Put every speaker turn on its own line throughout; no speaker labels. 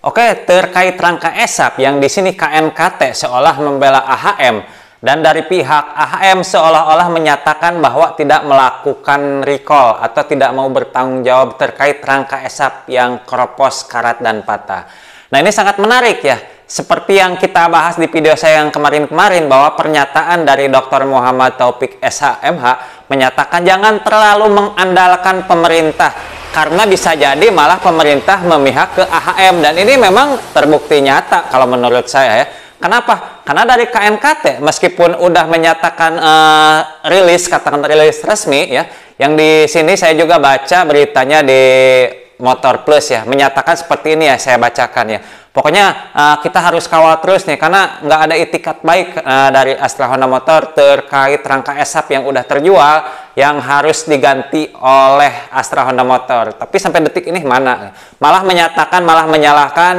Oke, terkait rangka ESAP yang di sini KNKT seolah membela AHM dan dari pihak AHM seolah-olah menyatakan bahwa tidak melakukan recall atau tidak mau bertanggung jawab terkait rangka ESAP yang keropos, karat, dan patah. Nah, ini sangat menarik ya. Seperti yang kita bahas di video saya yang kemarin-kemarin bahwa pernyataan dari Dr. Muhammad Taufik SHMH menyatakan jangan terlalu mengandalkan pemerintah karena bisa jadi malah pemerintah memihak ke AHM, dan ini memang terbukti nyata kalau menurut saya ya. Kenapa? Karena dari KNKT meskipun udah menyatakan katakan rilis resmi ya, yang di sini saya juga baca beritanya di Motor Plus ya, menyatakan seperti ini ya, saya bacakan ya. Pokoknya kita harus kawal terus nih karena nggak ada itikat baik dari Astra Honda Motor terkait rangka ESAP yang udah terjual yang harus diganti oleh Astra Honda Motor. Tapi sampai detik ini mana? Malah menyatakan, malah menyalahkan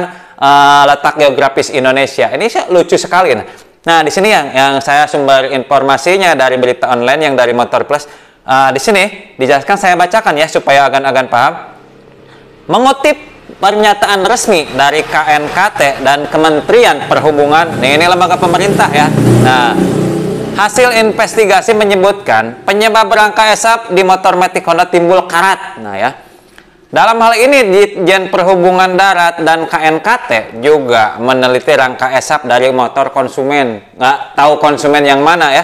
letak geografis Indonesia. Ini lucu sekali. Nah, di sini yang saya sumber informasinya dari berita online yang dari Motor Plus. Di sini dijelaskan, saya bacakan ya supaya agan-agan paham. Mengutip pernyataan resmi dari KNKT dan Kementerian Perhubungan, ini lembaga pemerintah ya. Nah, hasil investigasi menyebutkan penyebab rangka ESAP di motor Matic Honda timbul karat. Nah ya, dalam hal ini Ditjen Perhubungan Darat dan KNKT juga meneliti rangka ESAP dari motor konsumen. Nggak tahu konsumen yang mana ya.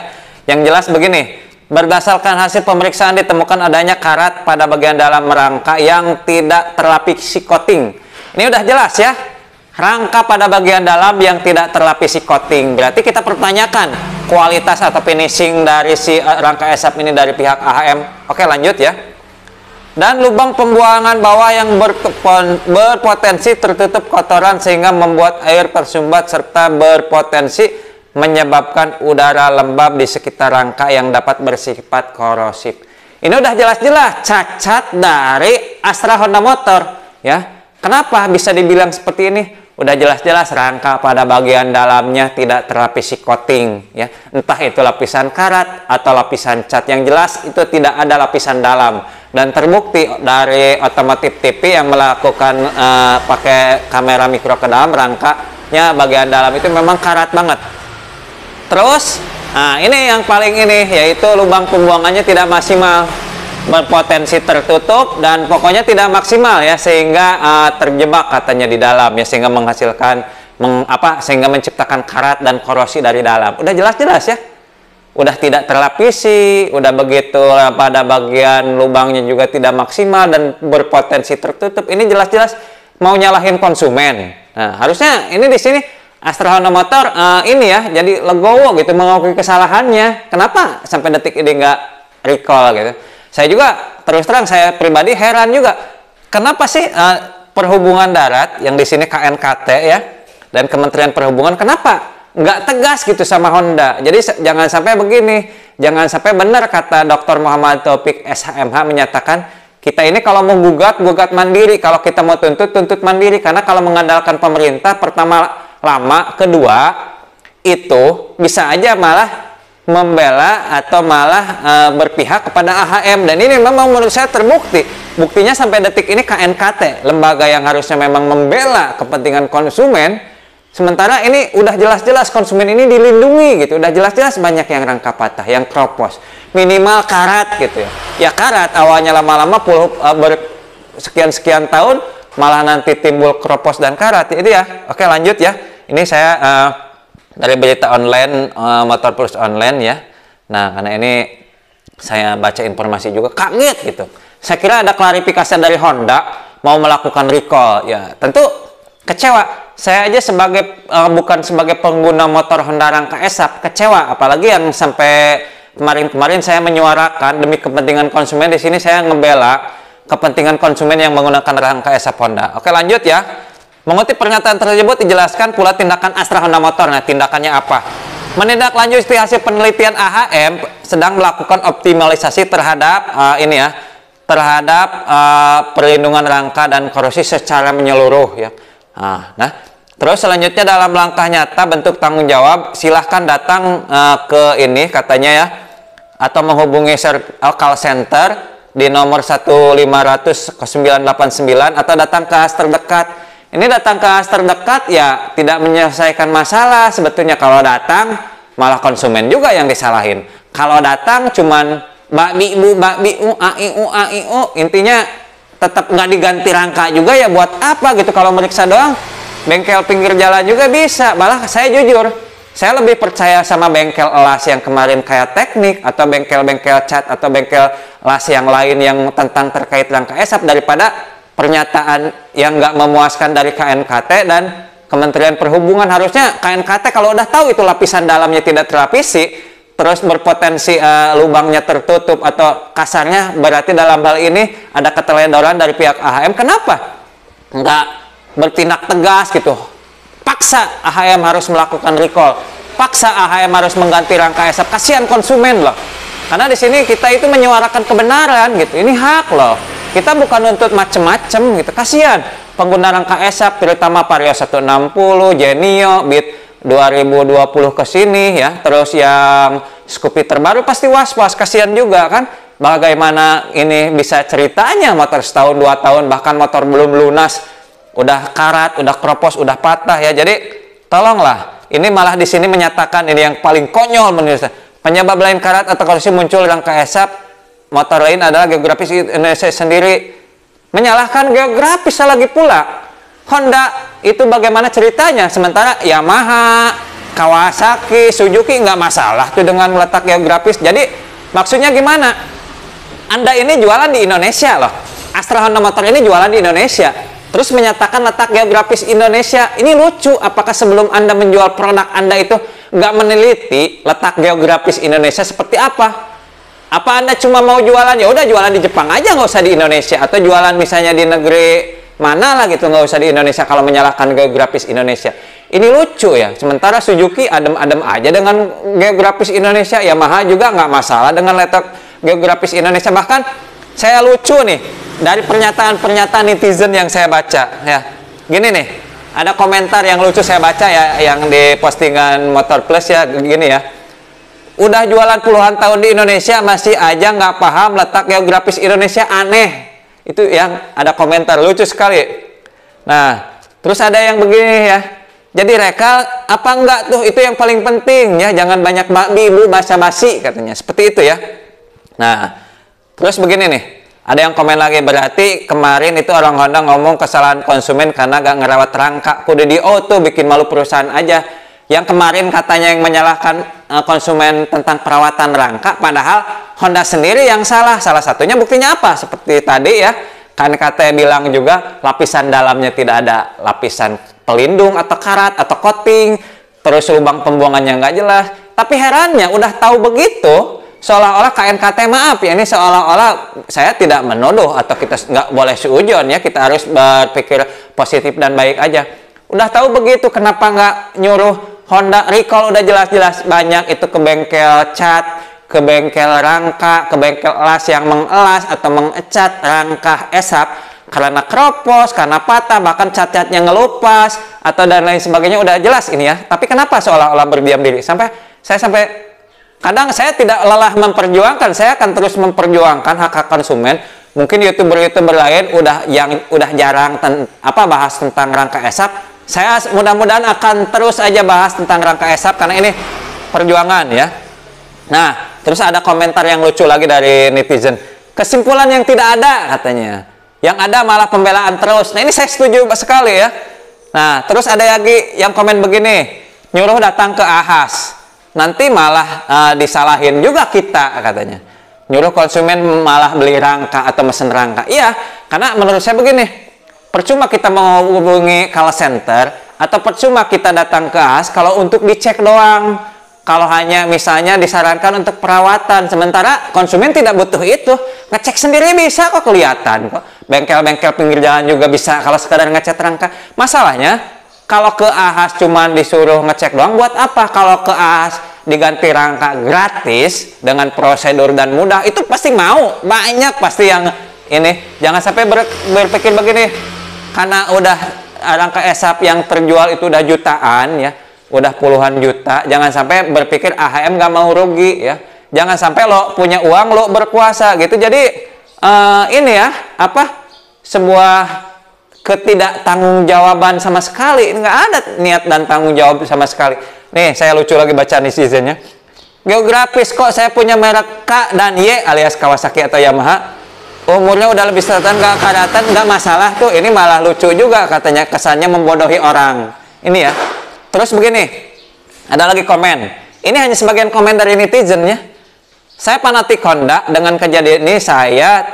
Yang jelas begini. Berdasarkan hasil pemeriksaan ditemukan adanya karat pada bagian dalam rangka yang tidak terlapisi coating. Ini udah jelas ya. Rangka pada bagian dalam yang tidak terlapisi coating. Berarti kita pertanyakan kualitas atau finishing dari si rangka ESAP ini dari pihak AHM. Oke, lanjut ya. Dan lubang pembuangan bawah yang berpotensi tertutup kotoran sehingga membuat air tersumbat serta berpotensi menyebabkan udara lembab di sekitar rangka yang dapat bersifat korosif. Ini udah jelas-jelas cacat dari Astra Honda Motor ya. Kenapa bisa dibilang seperti ini? Udah jelas-jelas rangka pada bagian dalamnya tidak terlapisi coating ya. Entah itu lapisan karat atau lapisan cat, yang jelas itu tidak ada lapisan dalam. Dan terbukti dari otomotif TV yang melakukan pakai kamera mikro ke dalam rangkanya, bagian dalam itu memang karat banget. Terus, nah ini yang paling ini, yaitu lubang pembuangannya tidak maksimal, berpotensi tertutup dan pokoknya tidak maksimal ya, sehingga terjebak katanya di dalam ya, sehingga menghasilkan sehingga menciptakan karat dan korosi dari dalam. Udah jelas-jelas ya, udah tidak terlapisi, udah begitu pada bagian lubangnya juga tidak maksimal dan berpotensi tertutup. Ini jelas-jelas mau nyalahin konsumen. Nah, harusnya ini di sini Astra Honda Motor ini ya jadi legowo gitu mengakui kesalahannya. Kenapa sampai detik ini nggak recall gitu? Saya juga terus terang, saya pribadi heran juga. Kenapa sih Perhubungan Darat yang di sini KNKT ya dan Kementerian Perhubungan kenapa nggak tegas gitu sama Honda? Jadi jangan sampai begini, jangan sampai benar kata Dr. Muhammad Taufik SHMH menyatakan kita ini kalau mau gugat mandiri, kalau kita mau tuntut mandiri, karena kalau mengandalkan pemerintah pertama lama, kedua itu bisa aja malah membela atau malah berpihak kepada AHM, dan ini memang menurut saya terbukti. Buktinya sampai detik ini KNKT, lembaga yang harusnya memang membela kepentingan konsumen, sementara ini udah jelas-jelas konsumen ini dilindungi gitu, udah jelas-jelas banyak yang rangka patah, yang kropos, minimal karat gitu ya. Ya karat awalnya lama-lama sekian-sekian tahun malah nanti timbul kropos dan karat. Jadi ya, oke lanjut ya. Ini saya dari berita online Motor Plus online ya. Nah, karena ini saya baca informasi juga kaget gitu. Saya kira ada klarifikasi dari Honda mau melakukan recall. Ya, tentu kecewa. Saya aja sebagai bukan sebagai pengguna motor Honda rangka ESAP kecewa, apalagi yang sampai kemarin-kemarin saya menyuarakan demi kepentingan konsumen. Di sini saya ngebela kepentingan konsumen yang menggunakan rangka ESAP Honda. Oke, lanjut ya. Mengutip pernyataan tersebut dijelaskan pula tindakan Astra Honda Motor. Nah, tindakannya apa? Menindaklanjuti hasil penelitian AHM sedang melakukan optimalisasi terhadap perlindungan rangka dan korosi secara menyeluruh ya. Nah, terus selanjutnya dalam langkah nyata bentuk tanggung jawab, silahkan datang ke ini katanya ya, atau menghubungi call center di nomor 1-500-0989 atau datang ke AS terdekat. Ini datang ke AHS terdekat ya tidak menyelesaikan masalah. Sebetulnya kalau datang malah konsumen juga yang disalahin. Kalau datang cuman bakbi bu, aiu, intinya tetap nggak diganti rangka juga ya buat apa gitu. Kalau meriksa doang, bengkel pinggir jalan juga bisa. Malah saya jujur, saya lebih percaya sama bengkel las yang kemarin kayak Teknik atau bengkel-bengkel cat atau bengkel las yang lain yang tentang terkait rangka esap daripada pernyataan yang nggak memuaskan dari KNKT dan Kementerian Perhubungan. Harusnya KNKT kalau udah tahu itu lapisan dalamnya tidak terlapisi, terus berpotensi lubangnya tertutup atau kasarnya berarti dalam hal ini ada keteledoran dari pihak AHM, kenapa nggak bertindak tegas gitu? Paksa AHM harus melakukan recall, paksa AHM harus mengganti rangka esap, kasihan konsumen loh. Karena di sini kita itu menyuarakan kebenaran gitu, ini hak loh. Kita bukan nuntut macem-macem gitu, kasihan pengguna rangka esap terutama Vario 160, Genio, Beat 2020 ke sini ya, terus yang Scoopy terbaru pasti was-was, kasihan juga kan. Bagaimana ini bisa ceritanya motor setahun 2 tahun bahkan motor belum lunas udah karat, udah kropos, udah patah ya. Jadi tolonglah, ini malah di sini menyatakan ini yang paling konyol menurut saya. Penyebab lain karat atau korupsi muncul rangka esap motor lain adalah geografis Indonesia sendiri. Menyalahkan geografis lagi pula. Honda itu bagaimana ceritanya? Sementara Yamaha, Kawasaki, Suzuki nggak masalah tuh dengan letak geografis. Jadi maksudnya gimana? Anda ini jualan di Indonesia loh. Astra Honda Motor ini jualan di Indonesia. Terus menyatakan letak geografis Indonesia. Ini lucu. Apakah sebelum Anda menjual produk Anda itu nggak meneliti letak geografis Indonesia seperti apa? Apa Anda cuma mau jualan, ya udah jualan di Jepang aja, nggak usah di Indonesia, atau jualan misalnya di negeri mana lah gitu, nggak usah di Indonesia kalau menyalahkan geografis Indonesia. Ini lucu ya. Sementara Suzuki adem-adem aja dengan geografis Indonesia, Yamaha juga nggak masalah dengan letak geografis Indonesia. Bahkan saya lucu nih dari pernyataan-pernyataan netizen yang saya baca ya. Gini nih, ada komentar yang lucu saya baca ya, yang di postingan Motor Plus ya, gini ya. Udah jualan puluhan tahun di Indonesia masih aja nggak paham letak geografis Indonesia, aneh. Itu yang ada komentar lucu sekali. Nah, terus ada yang begini ya. Jadi rekal apa enggak tuh, itu yang paling penting ya, jangan banyak bakbi bu basa-basi katanya. Seperti itu ya. Nah, terus begini nih. Ada yang komen lagi, berarti kemarin itu orang Honda ngomong kesalahan konsumen karena gak ngerawat rangka. Kudu di auto bikin malu perusahaan aja. Yang kemarin katanya yang menyalahkan konsumen tentang perawatan rangka, padahal Honda sendiri yang salah. Salah satunya buktinya apa? Seperti tadi ya, kan KT bilang juga lapisan dalamnya tidak ada lapisan pelindung atau karat atau coating, terus lubang pembuangannya nggak jelas. Tapi herannya udah tahu begitu, seolah-olah KNKT maaf ya, ini seolah-olah saya tidak menuduh atau kita nggak boleh suujon ya, kita harus berpikir positif dan baik aja. Udah tahu begitu, kenapa nggak nyuruh Honda recall? Udah jelas-jelas banyak itu ke bengkel cat, ke bengkel rangka, ke bengkel las yang mengelas atau mengecat rangka esap karena kropos, karena patah, bahkan cat-catnya ngelupas atau dan lain sebagainya. Udah jelas ini ya, tapi kenapa seolah-olah berdiam diri? Sampai kadang saya tidak lelah memperjuangkan, saya akan terus memperjuangkan hak-hak konsumen. Mungkin youtuber-youtuber lain udah jarang bahas tentang rangka esap. Saya mudah-mudahan akan terus aja bahas tentang rangka esap karena ini perjuangan ya. Nah, terus ada komentar yang lucu lagi dari netizen. Kesimpulan yang tidak ada katanya. Yang ada malah pembelaan terus. Nah, ini saya setuju sekali ya. Nah, terus ada lagi yang komen begini. Nyuruh datang ke AHAS. Nanti malah disalahin juga kita katanya. Nyuruh konsumen malah beli rangka atau mesen rangka. Iya, karena menurut saya begini. Percuma kita menghubungi call center atau percuma kita datang ke AHAS kalau untuk dicek doang. Kalau hanya misalnya disarankan untuk perawatan, sementara konsumen tidak butuh itu. Ngecek sendiri bisa kok, kelihatan kok. Bengkel-bengkel pinggir jalan juga bisa kalau sekadar ngecek rangka. Masalahnya kalau ke AHAS cuma disuruh ngecek doang, buat apa? Kalau ke AHAS diganti rangka gratis dengan prosedur dan mudah, itu pasti mau. Banyak pasti yang ini. Jangan sampai berpikir begini. Karena udah rangka esap yang terjual itu udah jutaan ya, udah puluhan juta. Jangan sampai berpikir AHM gak mau rugi ya. Jangan sampai lo punya uang lo berkuasa gitu. Jadi ini ya sebuah ketidaktanggungjawaban sama sekali. Nggak ada niat dan tanggung jawab sama sekali. Nih, saya lucu lagi baca netizennya. Geografis kok saya punya merek K dan Y alias Kawasaki atau Yamaha. Umurnya udah lebih selatan, nggak karatan, nggak masalah tuh. Ini malah lucu juga katanya, kesannya membodohi orang. Ini ya. Terus begini, ada lagi komen. Ini hanya sebagian komen dari netizen ya. Saya fanatik Honda. Dengan kejadian ini saya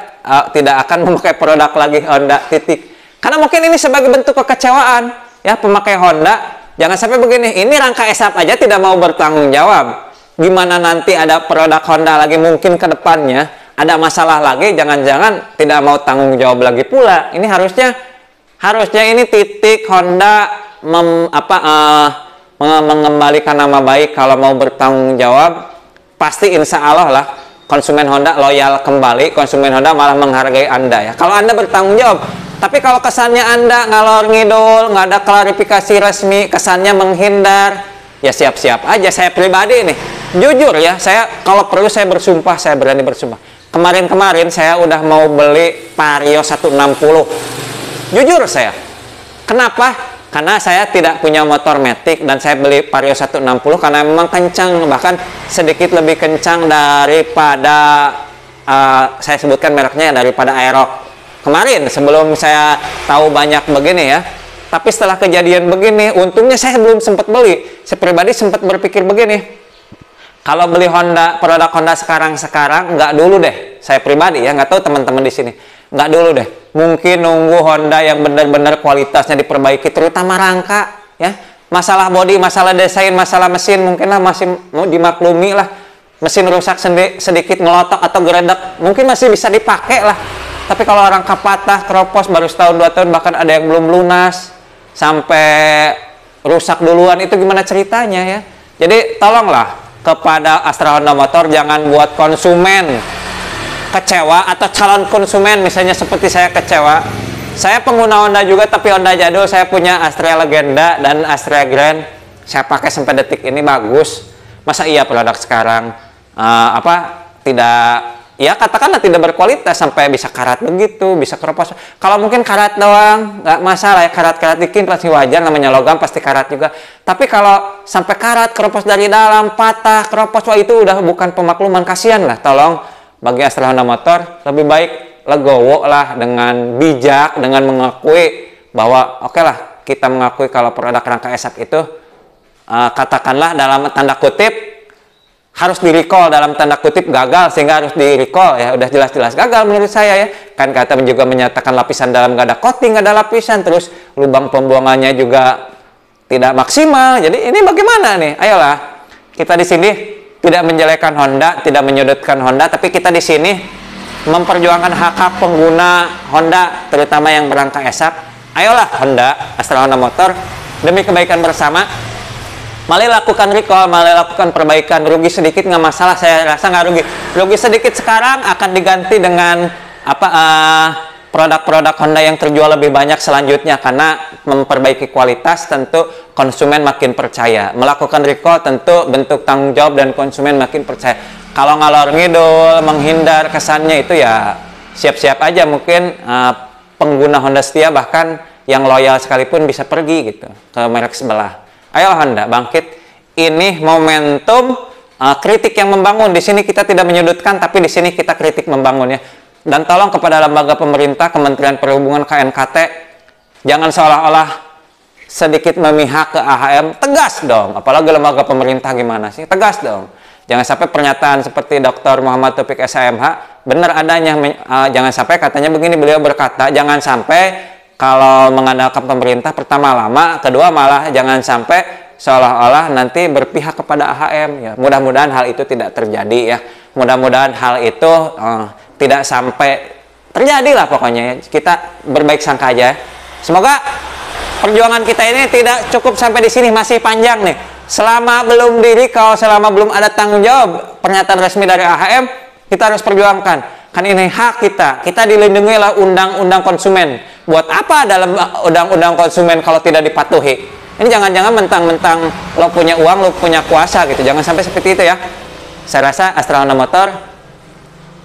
tidak akan memakai produk lagi Honda titik. Karena mungkin ini sebagai bentuk kekecewaan ya pemakai Honda. Jangan sampai begini, ini rangka ESAP aja tidak mau bertanggung jawab. Gimana nanti ada produk Honda lagi mungkin ke depannya ada masalah lagi, jangan-jangan tidak mau tanggung jawab lagi pula. Ini harusnya ini titik Honda mengembalikan nama baik. Kalau mau bertanggung jawab pasti insya Allah lah konsumen Honda loyal kembali, konsumen Honda malah menghargai Anda ya. Kalau Anda bertanggung jawab. Tapi kalau kesannya Anda ngalor ngidul, nggak ada klarifikasi resmi, kesannya menghindar, ya siap-siap aja. Saya pribadi nih, jujur ya, saya kalau perlu saya bersumpah, saya berani bersumpah. Kemarin saya udah mau beli Vario 160. Jujur saya. Kenapa? Karena saya tidak punya motor matic dan saya beli Vario 160 karena memang kencang, bahkan sedikit lebih kencang daripada saya sebutkan mereknya, daripada Aerox. Kemarin sebelum saya tahu banyak begini ya, tapi setelah kejadian begini, untungnya saya belum sempat beli. Saya pribadi sempat berpikir begini, kalau beli Honda, produk Honda sekarang nggak dulu deh. Saya pribadi ya, nggak tahu teman-teman di sini, nggak dulu deh. Mungkin nunggu Honda yang benar-benar kualitasnya diperbaiki, terutama rangka ya. Masalah bodi, masalah desain, masalah mesin mungkinlah masih mau dimaklumi lah. Mesin rusak sedikit ngelotok atau geredek mungkin masih bisa dipakai lah. Tapi kalau rangka patah, keropos baru setahun 2 tahun, bahkan ada yang belum lunas sampai rusak duluan, itu gimana ceritanya ya. Jadi tolonglah kepada Astra Honda Motor jangan buat konsumen kecewa atau calon konsumen misalnya seperti saya kecewa. Saya pengguna Honda juga tapi Honda jadul. Saya punya Astrea Legenda dan Astrea Grand. Saya pakai sampai detik ini bagus. Masa iya produk sekarang tidak, ya katakanlah tidak berkualitas sampai bisa karat begitu, bisa keropos. Kalau mungkin karat doang nggak masalah ya, karat-karat dikit pasti wajar, namanya logam pasti karat juga. Tapi kalau sampai karat, keropos dari dalam, patah, keropos, wah itu udah bukan pemakluman. Kasihan lah. Tolong bagi Astra Honda Motor lebih baik legowo lah dengan bijak, dengan mengakui bahwa oke lah kita mengakui kalau produk rangka ESAP itu katakanlah dalam tanda kutip harus di-recall, dalam tanda kutip gagal sehingga harus di-recall ya, udah jelas-jelas gagal menurut saya ya. Kan kata juga menyatakan lapisan dalam nggak ada coating, nggak ada lapisan, terus lubang pembuangannya juga tidak maksimal. Jadi ini bagaimana nih? Ayolah, kita di sini tidak menjelekkan Honda, tidak menyudutkan Honda, tapi kita di sini memperjuangkan hak-hak pengguna Honda, terutama yang berangka ESAP. Ayolah Honda, Astra Honda Motor, demi kebaikan bersama. Mari lakukan recall, mari lakukan perbaikan. Rugi sedikit nggak masalah, saya rasa nggak rugi. Rugi sedikit sekarang akan diganti dengan produk-produk Honda yang terjual lebih banyak selanjutnya, karena memperbaiki kualitas tentu konsumen makin percaya. Melakukan recall tentu bentuk tanggung jawab dan konsumen makin percaya. Kalau ngalor ngidul, menghindar kesannya itu ya siap-siap aja mungkin pengguna Honda setia bahkan yang loyal sekalipun bisa pergi gitu ke merek sebelah. Ayo Honda bangkit, ini momentum kritik yang membangun. Di sini kita tidak menyudutkan, tapi di sini kita kritik membangun ya. Dan tolong kepada lembaga pemerintah, Kementerian Perhubungan, KNKT, jangan seolah-olah sedikit memihak ke AHM. Tegas dong, apalagi lembaga pemerintah gimana sih? Tegas dong. Jangan sampai pernyataan seperti Dr. Muhammad Taufik SHMH benar adanya. Jangan sampai katanya begini, beliau berkata, jangan sampai kalau mengandalkan pemerintah pertama lama, kedua malah jangan sampai seolah-olah nanti berpihak kepada AHM ya. Mudah-mudahan hal itu tidak terjadi ya. Mudah-mudahan hal itu tidak sampai terjadi lah pokoknya ya. Kita berbaik sangka aja. Semoga perjuangan kita ini tidak cukup sampai di sini, masih panjang nih. Selama belum kalau selama belum ada tanggung jawab pernyataan resmi dari AHM, kita harus perjuangkan. Kan ini hak kita dilindungi oleh undang-undang konsumen. Buat apa dalam undang-undang konsumen kalau tidak dipatuhi? Ini jangan-jangan mentang-mentang lo punya uang, lo punya kuasa gitu. Jangan sampai seperti itu ya. Saya rasa Astra Honda Motor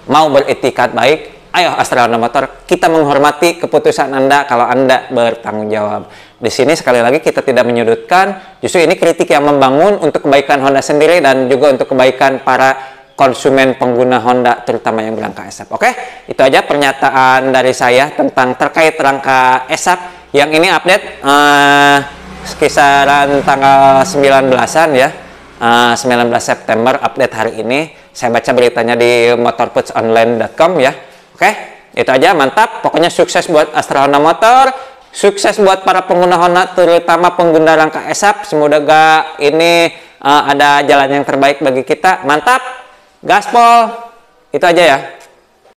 mau beretikat baik, Ayo Astra Honda Motor, kita menghormati keputusan Anda kalau Anda bertanggung jawab. Di sini sekali lagi kita tidak menyudutkan, justru ini kritik yang membangun untuk kebaikan Honda sendiri dan juga untuk kebaikan para konsumen pengguna Honda, terutama yang berangka ASAP. Oke, itu aja pernyataan dari saya tentang terkait rangka ASAP. Yang ini update kisaran tanggal 19-an ya. 19 September update hari ini. Saya baca beritanya di motorputsonline.com ya. Oke, itu aja, mantap. Pokoknya sukses buat Astra Honda Motor, sukses buat para pengguna Honda, terutama pengguna rangka ASAP. Semoga ini ada jalan yang terbaik bagi kita. Mantap, gaspol. Itu aja ya.